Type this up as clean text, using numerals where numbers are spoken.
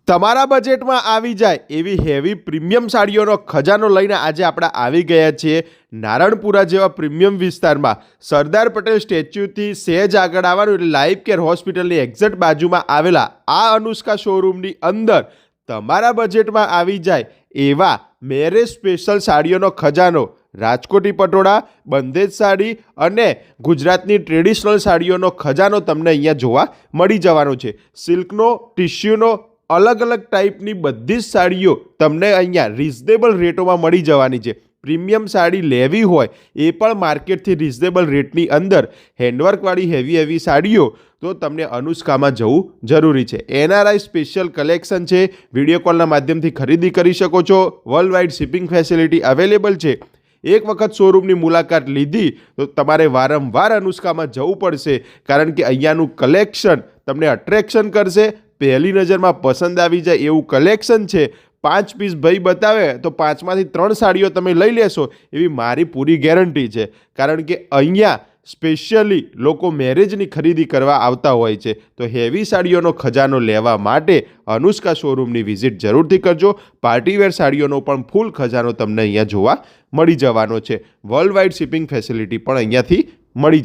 તમારા બજેટમાં આવી જાય એવી હેવી પ્રીમિયમ સાડીઓનો ખજાનો લઈને આજે આપણે આવી ગયા છીએ નારણપુરા જેવા પ્રીમિયમ વિસ્તારમાં સરદાર પટેલ સ્ટેચ્યુથી સહેજ આગળ આવવાનું એટલે લાઈફ કેર હોસ્પિટલની એક્ઝેક્ટ બાજુમાં આવેલા આ અનુષ્કા શોરૂમની અંદર તમારા બજેટમાં આવી જાય એવા મેરેજ સ્પેશિયલ સાડીઓનો ખજાનો રાજકોટી પટોળા, બંધેજ સાડી અને ગુજરાતની ટ્રેડિશનલ સાડીઓનો ખજાનો તમને અહીંયા જોવા મળી જવાનો છે. સિલ્કનો, ટિશ્યુનો, અલગ અલગ ટાઈપની બધી જ સાડીઓ તમને અહીંયા રિઝનેબલ રેટોમાં મળી જવાની છે. પ્રીમિયમ સાડી લેવી હોય એ પણ માર્કેટથી રિઝનેબલ રેટની અંદર હેન્ડવર્કવાળી હેવી સાડીઓ તો તમને અનુષ્કામાં જવું જરૂરી છે. NRI સ્પેશિયલ કલેક્શન છે. વિડીયો કોલના માધ્યમથી ખરીદી કરી શકો છો. World wide shipping facility available છે. એક વખત શોરૂમની મુલાકાત લીધી તો તમારે વારંવાર અનુષ્કામાં જવું પડશે, કારણ કે અહીંયાનું કલેક્શન તમને અટ્રેક્શન કરશે. પહેલી નજરમાં પસંદ આવી જાય એવું કલેક્શન છે. 5 પીસ ભાઈ બતાવે તો 5માંથી 3 સાડીઓ તમે લઈ લેશો એવી મારી પૂરી ગેરંટી છે, કારણ કે અહીંયા સ્પેશિયલી લોકો મેરેજની ખરીદી કરવા આવતા હોય છે. તો હેવી સાડીઓનો ખજાનો લેવા માટે અનુષ્કા શોરૂમની વિઝિટ જરૂરથી કરજો. પાર્ટીવેર સાડીઓનો પણ ફૂલ ખજાનો તમને અહીંયા જોવા મળી જવાનો છે. વર્લ્ડ વાઇડ શિપિંગ ફેસિલિટી પણ અહીંયાથી મળી